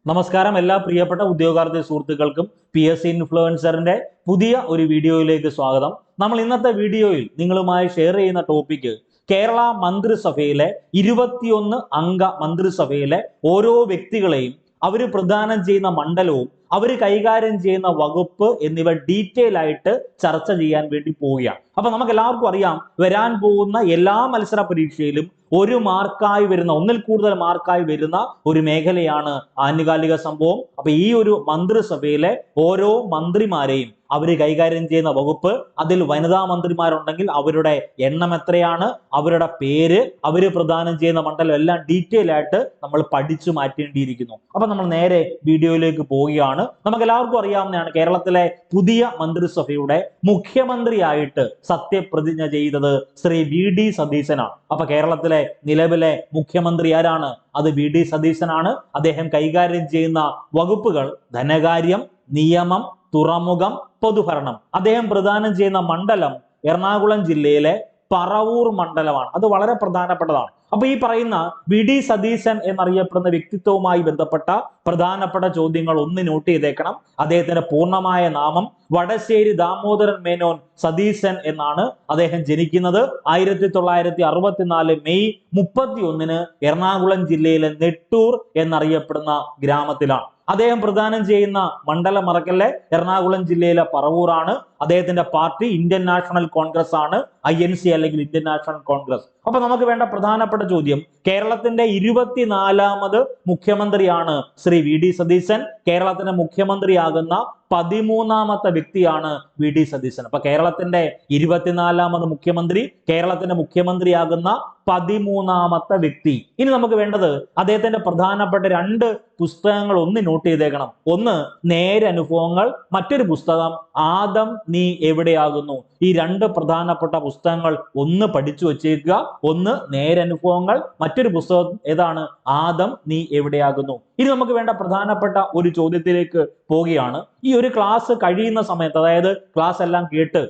നമസ്കാരം എല്ലാ പ്രിയപ്പെട്ട ഉദ്യോഗാർത്ഥി സുഹൃത്തുക്കൾക്കും PSC ഇൻഫ്ലുവൻസറിന്റെ പുതിയ ഒരു വീഡിയോയിലേക്ക് സ്വാഗതം. നമ്മൾ ഇന്നത്തെ വീഡിയോയിൽ നിങ്ങളുമായി ഷെയർ ചെയ്യുന്ന ടോപ്പിക് കേരള മന്ത്രിസഭയിലെ 21 അംഗ മന്ത്രിസഭയിലെ ഓരോ വ്യക്തികളെയും അവർ പ്രദാനം ചെയ്യുന്ന മണ്ഡലവും അവർ കൈകാര്യം ചെയ്യുന്ന വകുപ്പ് എന്നിവ ഡീറ്റെയിൽ ആയിട്ട് ചർച്ച ചെയ്യാൻ വേണ്ടി പോവുകയാണ്. അപ്പൊ നമുക്ക് എല്ലാവർക്കും അറിയാം, വരാൻ പോകുന്ന എല്ലാ മത്സര പരീക്ഷയിലും ഒരു മാർക്കായി വരുന്ന, ഒന്നിൽ കൂടുതൽ മാർക്കായി വരുന്ന ഒരു മേഖലയാണ് ആനുകാലിക സംഭവം. അപ്പൊ ഈ ഒരു മന്ത്രിസഭയിലെ ഓരോ മന്ത്രിമാരെയും അവര് കൈകാര്യം ചെയ്യുന്ന വകുപ്പ്, അതിൽ വനിതാ മന്ത്രിമാരുണ്ടെങ്കിൽ അവരുടെ എണ്ണം എത്രയാണ്, അവരുടെ പേര്, അവര് പ്രദാനം ചെയ്യുന്ന മണ്ഡലം എല്ലാം ഡീറ്റെയിൽ ആയിട്ട് നമ്മൾ പഠിച്ചു മാറ്റേണ്ടിയിരിക്കുന്നു. അപ്പൊ നമ്മൾ നേരെ വീഡിയോയിലേക്ക് പോവുകയാണ്. നമുക്ക് എല്ലാവർക്കും അറിയാവുന്നതാണ്, കേരളത്തിലെ പുതിയ മന്ത്രിസഭയുടെ മുഖ്യമന്ത്രിയായിട്ട് സത്യപ്രതിജ്ഞ ചെയ്തത് ശ്രീ VD സതീശനാണ്. അപ്പൊ കേരളത്തിലെ നിലവിലെ മുഖ്യമന്ത്രി ആരാണ്? അത് VD സതീശനാണ്. അദ്ദേഹം കൈകാര്യം ചെയ്യുന്ന വകുപ്പുകൾ ധനകാര്യം, നിയമം, തുറമുഖം, പൊതുഭരണം. അദ്ദേഹം പ്രദാനം ചെയ്യുന്ന മണ്ഡലം എറണാകുളം ജില്ലയിലെ പറവൂർ മണ്ഡലമാണ്. അത് വളരെ പ്രധാനപ്പെട്ടതാണ്. അപ്പൊ ഈ പറയുന്ന VD സതീശൻ എന്നറിയപ്പെടുന്ന വ്യക്തിത്വവുമായി ബന്ധപ്പെട്ട പ്രധാനപ്പെട്ട ചോദ്യങ്ങൾ ഒന്ന് നോട്ട് ചെയ്തേക്കണം. അദ്ദേഹത്തിന്റെ പൂർണ്ണമായ നാമം വടശ്ശേരി ദാമോദരൻ മേനോൻ സതീശൻ എന്നാണ്. അദ്ദേഹം ജനിക്കുന്നത് 1964 മെയ് 31 എറണാകുളം ജില്ലയിലെ നെട്ടൂർ എന്നറിയപ്പെടുന്ന ഗ്രാമത്തിലാണ്. അദ്ദേഹം പ്രദാനം ചെയ്യുന്ന മണ്ഡലം മറക്കല്ലേ, എറണാകുളം ജില്ലയിലെ പറവൂറാണ്. അദ്ദേഹത്തിന്റെ പാർട്ടി ഇന്ത്യൻ നാഷണൽ കോൺഗ്രസ് ആണ്, INC അല്ലെങ്കിൽ ഇന്ത്യൻ നാഷണൽ കോൺഗ്രസ്. അപ്പൊ നമുക്ക് വേണ്ട പ്രധാനപ്പെട്ട ചോദ്യം, കേരളത്തിന്റെ 24ാമത് മുഖ്യമന്ത്രിയാണ് ശ്രീ VD സതീശൻ. കേരളത്തിന്റെ മുഖ്യമന്ത്രിയാകുന്ന 13ാമത്തെ വ്യക്തിയാണ് VD സതീശൻ. അപ്പൊ കേരളത്തിന്റെ 24ാമത് മുഖ്യമന്ത്രി, കേരളത്തിന്റെ മുഖ്യമന്ത്രിയാകുന്ന 13ാമത്തെ വ്യക്തി. ഇനി നമുക്ക് വേണ്ടത് അദ്ദേഹത്തിന്റെ പ്രധാനപ്പെട്ട 2 പുസ്തകങ്ങൾ ഒന്ന് നോട്ട് ചെയ്തേക്കണം. ഒന്ന് നേരനുഭവങ്ങൾ, മറ്റൊരു പുസ്തകം ആദം നീ എവിടെയാകുന്നു. ഈ 2 പ്രധാനപ്പെട്ട പുസ്തകങ്ങൾ ഒന്ന് പഠിച്ചു വച്ചേക്കുക. ഒന്ന് നേരനുഭവങ്ങൾ, മറ്റൊരു പുസ്തകം ഏതാണ്? ആദം നീ എവിടെയാകുന്നു. ഇനി നമുക്ക് വേണ്ട പ്രധാനപ്പെട്ട ഒരു ചോദ്യത്തിലേക്ക് പോവുകയാണ്. ഈ ഒരു ക്ലാസ് കഴിയുന്ന സമയത്ത്, അതായത് ക്ലാസ് എല്ലാം കേട്ട്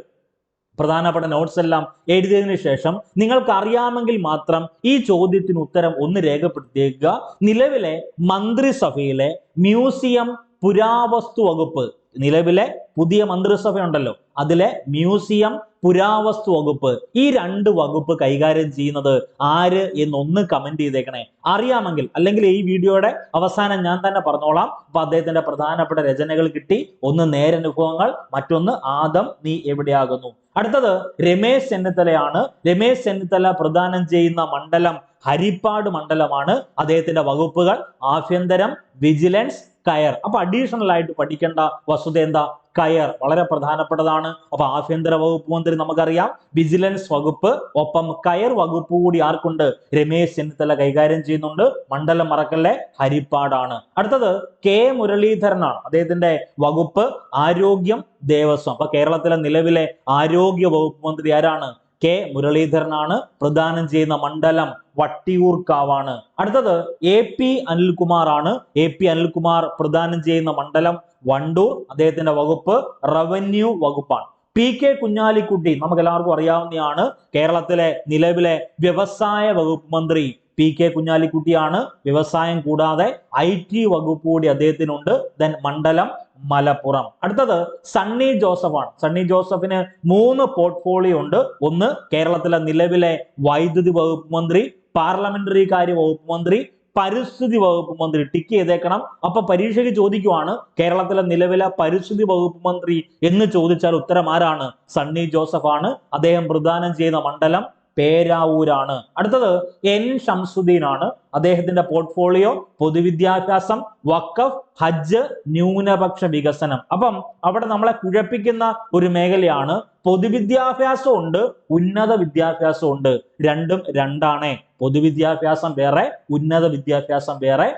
പ്രധാനപ്പെട്ട നോട്ട്സ് എല്ലാം എഴുതിയതിനു ശേഷം നിങ്ങൾക്ക് അറിയാമെങ്കിൽ മാത്രം ഈ ചോദ്യത്തിന് ഉത്തരം ഒന്ന് രേഖപ്പെടുത്തിയേക്കുക. നിലവിലെ മന്ത്രിസഭയിലെ മ്യൂസിയം, പുരാവസ്തു വകുപ്പ്, നിലവിലെ പുതിയ മന്ത്രിസഭ ഉണ്ടല്ലോ, അതിലെ മ്യൂസിയം, പുരാവസ്തു വകുപ്പ്, ഈ 2 വകുപ്പ് കൈകാര്യം ചെയ്യുന്നത് ആര് എന്നൊന്ന് കമന്റ് ചെയ്തേക്കണേ അറിയാമെങ്കിൽ. അല്ലെങ്കിൽ ഈ വീഡിയോയുടെ അവസാനം ഞാൻ തന്നെ പറഞ്ഞോളാം. അപ്പൊ അദ്ദേഹത്തിന്റെ പ്രധാനപ്പെട്ട രചനകൾ കിട്ടി. ഒന്ന് നേരനുഭവങ്ങൾ, മറ്റൊന്ന് ആദം നീ എവിടെയാകുന്നു. അടുത്തത് രമേശ് ചെന്നിത്തലയാണ്. രമേശ് ചെന്നിത്തല പ്രദാനം ചെയ്യുന്ന മണ്ഡലം ഹരിപ്പാട് മണ്ഡലമാണ്. അദ്ദേഹത്തിന്റെ വകുപ്പുകൾ ആഭ്യന്തരം, വിജിലൻസ്, കയർ. അപ്പൊ അഡീഷണൽ ആയിട്ട് പഠിക്കേണ്ട വസ്തുത എന്താ? കയർ വളരെ പ്രധാനപ്പെട്ടതാണ്. അപ്പൊ ആഭ്യന്തര വകുപ്പ് മന്ത്രി നമുക്കറിയാം, വിജിലൻസ് വകുപ്പ്, ഒപ്പം കയർ വകുപ്പ് കൂടി ആർക്കുണ്ട്? രമേശ് ചെന്നിത്തല കൈകാര്യം ചെയ്യുന്നുണ്ട്. മണ്ഡലം മറക്കല്ലേ, ഹരിപ്പാടാണ്. അടുത്തത് K മുരളീധരനാണ്. അദ്ദേഹത്തിന്റെ വകുപ്പ് ആരോഗ്യം, ദേവസ്വം. അപ്പൊ കേരളത്തിലെ നിലവിലെ ആരോഗ്യ വകുപ്പ് മന്ത്രി ആരാണ്? K മുരളീധരനാണ്. പ്രദാനം ചെയ്യുന്ന മണ്ഡലം വട്ടിയൂർക്കാവാണ്. അടുത്തത് AP അനിൽകുമാർ ആണ്. AP അനിൽകുമാർ പ്രദാനം ചെയ്യുന്ന മണ്ഡലം വണ്ടൂർ. അദ്ദേഹത്തിന്റെ വകുപ്പ് റവന്യൂ വകുപ്പാണ്. PK കുഞ്ഞാലിക്കുട്ടി നമുക്ക് എല്ലാവർക്കും അറിയാവുന്നതാണ്. കേരളത്തിലെ നിലവിലെ വ്യവസായ വകുപ്പ് മന്ത്രി PK കുഞ്ഞാലിക്കുട്ടിയാണ്. വ്യവസായം കൂടാതെ IT വകുപ്പ് കൂടി അദ്ദേഹത്തിനുണ്ട്. ദെൻ മണ്ഡലം മലപ്പുറം. അടുത്തത് സണ്ണി ജോസഫ് ആണ്. സണ്ണി ജോസഫിന് 3 പോർട്ട്ഫോളിയോ ഉണ്ട്. ഒന്ന് കേരളത്തിലെ നിലവിലെ വൈദ്യുതി വകുപ്പ് മന്ത്രി, പാർലമെന്ററി കാര്യ വകുപ്പ് മന്ത്രി, പരിസ്ഥിതി വകുപ്പ് മന്ത്രി. ടിക്ക് ചെയ്തേക്കണം. അപ്പൊ പരീക്ഷയ്ക്ക് ചോദിക്കുവാണ്, കേരളത്തിലെ നിലവിലെ പരിസ്ഥിതി വകുപ്പ് മന്ത്രി എന്ന് ചോദിച്ചാൽ ഉത്തരം ആരാണ്? സണ്ണി ജോസഫ് ആണ്. അദ്ദേഹം പ്രദാനം ചെയ്യുന്ന മണ്ഡലം പേരാവൂരാണ്. അടുത്തത് N ഷംസുദ്ദീൻ ആണ്. അദ്ദേഹത്തിന്റെ പോർട്ട്ഫോളിയോ പൊതുവിദ്യാഭ്യാസം, വഖഫ്, ഹജ്ജ്, ന്യൂനപക്ഷ വികസനം. അപ്പം അവിടെ നമ്മളെ കുഴപ്പിക്കുന്ന ഒരു മേഖലയാണ്. പൊതുവിദ്യാഭ്യാസം ഉണ്ട്, ഉന്നത വിദ്യാഭ്യാസം ഉണ്ട്. രണ്ടും രണ്ടാണേ. പൊതുവിദ്യാഭ്യാസം വേറെ, ഉന്നത വിദ്യാഭ്യാസം വേറെ.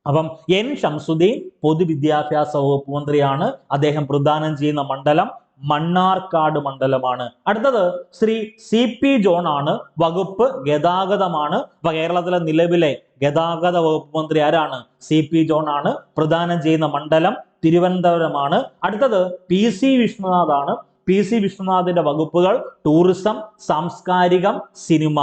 അപ്പം N ഷംസുദ്ദീൻ പൊതുവിദ്യാഭ്യാസ വകുപ്പ് മന്ത്രിയാണ്. അദ്ദേഹം പ്രദാനം ചെയ്യുന്ന മണ്ഡലം മണ്ണാർക്കാട് മണ്ഡലമാണ്. അടുത്തത് ശ്രീ CP ജോൺ ആണ്. വകുപ്പ് ഗതാഗതമാണ്. അപ്പൊ കേരളത്തിലെ നിലവിലെ ഗതാഗത വകുപ്പ് മന്ത്രി ആരാണ്? CP ജോൺ ആണ്. പ്രദാനം ചെയ്യുന്ന മണ്ഡലം തിരുവനന്തപുരമാണ്. അടുത്തത് PC വിഷ്ണുനാഥ് ആണ്. PC വിശ്വനാഥിന്റെ വകുപ്പുകൾ ടൂറിസം, സാംസ്കാരികം, സിനിമ.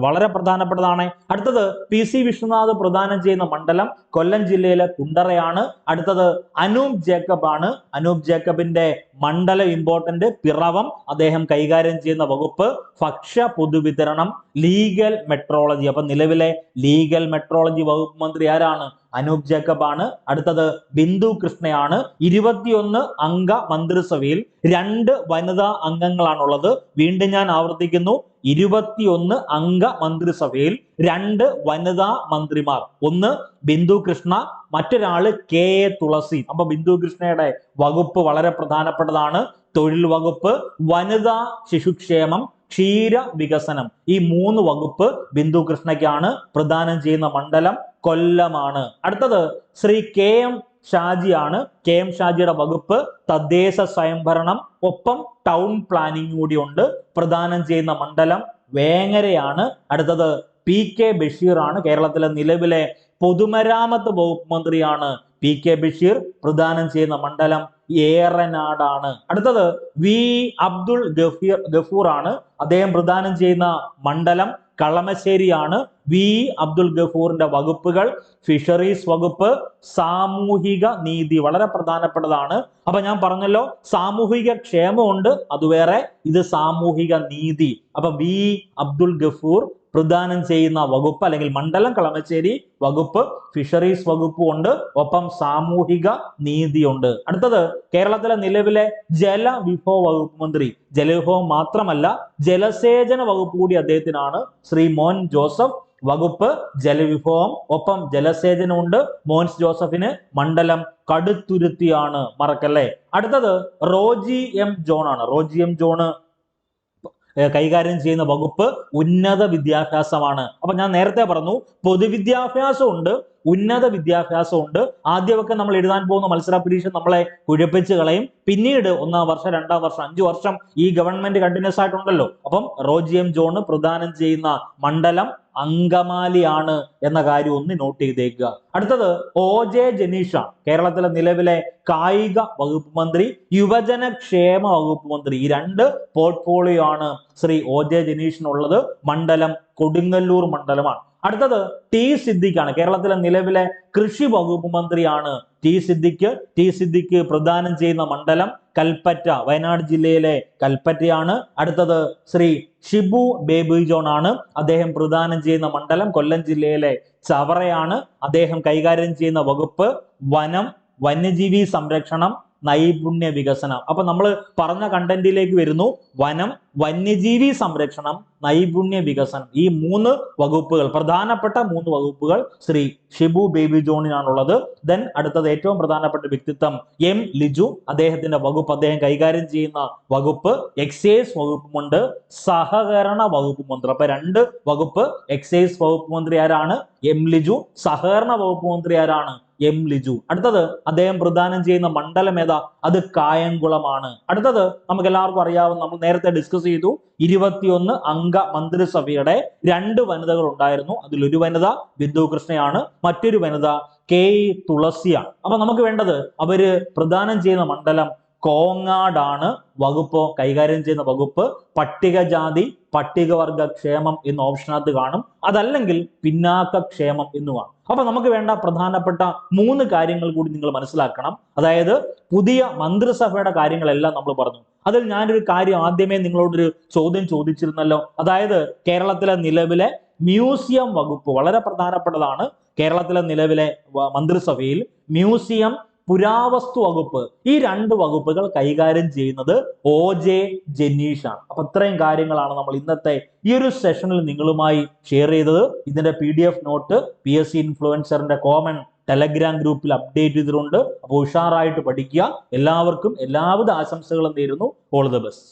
വളരെ പ്രധാനപ്പെട്ടതാണ്. അടുത്തത് PC വിശ്വനാഥ് പ്രദാനം ചെയ്യുന്ന മണ്ഡലം കൊല്ലം ജില്ലയിലെ കുണ്ടറയാണ്. അടുത്തത് അനൂപ് ജേക്കബ് ആണ്. അനൂപ് ജേക്കബിന്റെ മണ്ഡലം ഇമ്പോർട്ടന്റ് പിറവം. അദ്ദേഹം കൈകാര്യം ചെയ്യുന്ന വകുപ്പ് ഭക്ഷ്യ പൊതുവിതരണം, ലീഗൽ മെട്രോളജി. അപ്പൊ നിലവിലെ ലീഗൽ മെട്രോളജി വകുപ്പ് മന്ത്രി ആരാണ്? അനൂപ് ജേക്കബ് ആണ്. അടുത്തത് ബിന്ദു കൃഷ്ണയാണ്. 21 അംഗ മന്ത്രിസഭയിൽ 2 വനിതാ അംഗങ്ങളാണുള്ളത്. വീണ്ടും ഞാൻ ആവർത്തിക്കുന്നു, 21 അംഗ മന്ത്രിസഭയിൽ 2 വനിതാ മന്ത്രിമാർ. ഒന്ന് ബിന്ദു കൃഷ്ണ, മറ്റൊരാള് KA തുളസി. അപ്പൊ ബിന്ദു കൃഷ്ണയുടെ വകുപ്പ് വളരെ പ്രധാനപ്പെട്ടതാണ്. തൊഴിൽ വകുപ്പ്, വനിതാ ശിശുക്ഷേമം, ക്ഷീര വികസനം. ഈ 3 വകുപ്പ് ബിന്ദു കൃഷ്ണയ്ക്കാണ്. പ്രദാനം ചെയ്യുന്ന മണ്ഡലം കൊല്ലമാണ്. അടുത്തത് ശ്രീ KM ഷാജിയാണ്. KM ഷാജിയുടെ വകുപ്പ് തദ്ദേശ സ്വയംഭരണം, ഒപ്പം ടൗൺ പ്ലാനിംഗ് കൂടി ഉണ്ട്. പ്രദാനം ചെയ്യുന്ന മണ്ഡലം വേങ്ങരയാണ്. അടുത്തത് PK ബഷീർ ആണ്. കേരളത്തിലെ നിലവിലെ പൊതുമരാമത്ത് വകുപ്പ് മന്ത്രിയാണ് PK ബഷീർ. പ്രദാനം ചെയ്യുന്ന മണ്ഡലം ഏറനാടാണ്. അടുത്തത് V അബ്ദുൾ ഗഫൂർ ആണ്. അദ്ദേഹം പ്രദാനം ചെയ്യുന്ന മണ്ഡലം കളമശ്ശേരിയാണ്. V അബ്ദുൾ ഗഫൂറിന്റെ വകുപ്പുകൾ ഫിഷറീസ് വകുപ്പ്, സാമൂഹിക നീതി. വളരെ പ്രധാനപ്പെട്ടതാണ്. അപ്പൊ ഞാൻ പറഞ്ഞല്ലോ, സാമൂഹിക ക്ഷേമമുണ്ട്, അത് വേറെ, ഇത് സാമൂഹിക നീതി. അപ്പൊ V അബ്ദുൾ ഗഫൂർ പ്രദാനം ചെയ്യുന്ന വകുപ്പ് അല്ലെങ്കിൽ മണ്ഡലം കളമശ്ശേരി വകുപ്പ്, ഫിഷറീസ് വകുപ്പും ഉണ്ട്, ഒപ്പം സാമൂഹിക നീതിയുണ്ട്. അടുത്തത് കേരളത്തിലെ നിലവിലെ ജലവിഭവ വകുപ്പ് മന്ത്രി. ജലവിഭവം മാത്രമല്ല, ജലസേചന വകുപ്പ് കൂടി അദ്ദേഹത്തിനാണ്. ശ്രീ മോൻ ജോസഫ്. വകുപ്പ് ജലവിഭവം, ഒപ്പം ജലസേചനമുണ്ട്. മോൻസ് ജോസഫിന്. മണ്ഡലം കടുത്തുരുത്തിയാണ്, മറക്കല്ലേ. അടുത്തത് റോജി M ജോൺ ആണ്. റോജി M ജോൺ കൈകാര്യം ചെയ്യുന്ന വകുപ്പ് ഉന്നത വിദ്യാഭ്യാസമാണ്. അപ്പൊ ഞാൻ നേരത്തെ പറഞ്ഞു, പൊതുവിദ്യാഭ്യാസം ഉണ്ട്, ഉന്നത വിദ്യാഭ്യാസം ഉണ്ട്. ആദ്യമൊക്കെ നമ്മൾ എഴുതാൻ പോകുന്ന മത്സര പരീക്ഷ നമ്മളെ കുഴപ്പിച്ച് കളയും. പിന്നീട് 1ാം വർഷം, 2ാം വർഷം, 5 വർഷം ഈ ഗവൺമെന്റ് കണ്ടിന്യൂസ് ആയിട്ടുണ്ടല്ലോ. അപ്പം റോജി M ജോൺ പ്രദാനം ചെയ്യുന്ന മണ്ഡലം അങ്കമാലിയാണ് എന്ന കാര്യം ഒന്ന് നോട്ട് ചെയ്തേക്കുക. അടുത്തത് OJ ജനീഷ. കേരളത്തിലെ നിലവിലെ കായിക വകുപ്പ് മന്ത്രി, യുവജന ക്ഷേമ വകുപ്പ് മന്ത്രി. ഈ 2 പോർട്ട്ഫോളിയോ ആണ് ശ്രീ OJ ജനീഷിനുള്ളത്. മണ്ഡലം കൊടുങ്ങല്ലൂർ മണ്ഡലമാണ്. അടുത്തത് T സിദ്ദിഖാണ്. കേരളത്തിലെ നിലവിലെ കൃഷി വകുപ്പ് മന്ത്രിയാണ് T സിദ്ദിഖ് പ്രദാനം ചെയ്യുന്ന മണ്ഡലം കൽപ്പറ്റ, വയനാട് ജില്ലയിലെ കൽപ്പറ്റയാണ്. അടുത്തത് ശ്രീ ഷിബു ബേബി ജോൺ ആണ്. അദ്ദേഹം പ്രദാനം ചെയ്യുന്ന മണ്ഡലം കൊല്ലം ജില്ലയിലെ ചവറയാണ്. അദ്ദേഹം കൈകാര്യം ചെയ്യുന്ന വകുപ്പ് വനം, വന്യജീവി സംരക്ഷണം, നൈപുണ്യ വികസനം. അപ്പൊ നമ്മൾ പറഞ്ഞ കണ്ടന്റിലേക്ക് വരുന്നു. വനം, വന്യജീവി സംരക്ഷണം, നൈപുണ്യ വികസനം. ഈ 3 വകുപ്പുകൾ, പ്രധാനപ്പെട്ട 3 വകുപ്പുകൾ ശ്രീ ഷിബു ബേബി ജോണിനാണുള്ളത്. ദെൻ അടുത്തത് ഏറ്റവും പ്രധാനപ്പെട്ട വ്യക്തിത്വം M ലിജു. അദ്ദേഹത്തിന്റെ വകുപ്പ്, അദ്ദേഹം കൈകാര്യം ചെയ്യുന്ന വകുപ്പ് എക്സൈസ് വകുപ്പുമുണ്ട്, സഹകരണ വകുപ്പ് മന്ത്രി. അപ്പൊ 2 വകുപ്പ്. എക്സൈസ് വകുപ്പ് മന്ത്രി ആരാണ്? M ലിജു. സഹകരണ വകുപ്പ് മന്ത്രി ആരാണ്? M ലിജു. അടുത്തത് അദ്ദേഹം പ്രദാനം ചെയ്യുന്ന മണ്ഡലം ഏതാ? അത് കായംകുളമാണ്. അടുത്തത് നമുക്ക് എല്ലാവർക്കും അറിയാവുന്ന, നമ്മൾ നേരത്തെ ഡിസ്കസ് ചെയ്തു, 21 അംഗ മന്ത്രിസഭയുടെ 2 വനിതകൾ ഉണ്ടായിരുന്നു. അതിലൊരു വനിത ബിന്ദു കൃഷ്ണയാണ്, മറ്റൊരു വനിത KA തുളസിയാണ്. അപ്പൊ നമുക്ക് വേണ്ടത്, അവര് പ്രദാനം ചെയ്യുന്ന മണ്ഡലം കോങ്ങാടാണ്. വകുപ്പ് കൈകാര്യം ചെയ്യുന്ന വകുപ്പ് പട്ടികജാതി പട്ടികവർഗ ക്ഷേമം എന്ന് ഓപ്ഷനകത്ത് കാണും. അതല്ലെങ്കിൽ പിന്നാക്ക ക്ഷേമം എന്ന് കാണും. അപ്പൊ നമുക്ക് വേണ്ട പ്രധാനപ്പെട്ട 3 കാര്യങ്ങൾ കൂടി നിങ്ങൾ മനസ്സിലാക്കണം. അതായത് പുതിയ മന്ത്രിസഭയുടെ കാര്യങ്ങളെല്ലാം നമ്മൾ പറഞ്ഞു. അതിൽ ഞാനൊരു കാര്യം ആദ്യമേ നിങ്ങളോടൊരു ചോദ്യം ചോദിച്ചിരുന്നല്ലോ. അതായത് കേരളത്തിലെ നിലവിലെ മ്യൂസിയം വകുപ്പ് വളരെ പ്രധാനപ്പെട്ടതാണ്. കേരളത്തിലെ നിലവിലെ മന്ത്രിസഭയിൽ മ്യൂസിയം, പുരാവസ്തു വകുപ്പ്, ഈ 2 വകുപ്പുകൾ കൈകാര്യം ചെയ്യുന്നത് OJ ജനീഷാണ്. അപ്പൊ ഇത്രയും കാര്യങ്ങളാണ് നമ്മൾ ഇന്നത്തെ ഈ ഒരു സെഷനിൽ നിങ്ങളുമായി ഷെയർ ചെയ്തത്. ഇതിന്റെ PDF നോട്ട് PSC ഇൻഫ്ലുവൻസറിന്റെ കോമൺ ടെലഗ്രാം ഗ്രൂപ്പിൽ അപ്ഡേറ്റ് ചെയ്തിട്ടുണ്ട്. അപ്പോൾ ഉഷാറായിട്ട് പഠിക്കുക. എല്ലാവർക്കും എല്ലാവിധ ആശംസകളും നേരുന്നു. All the best.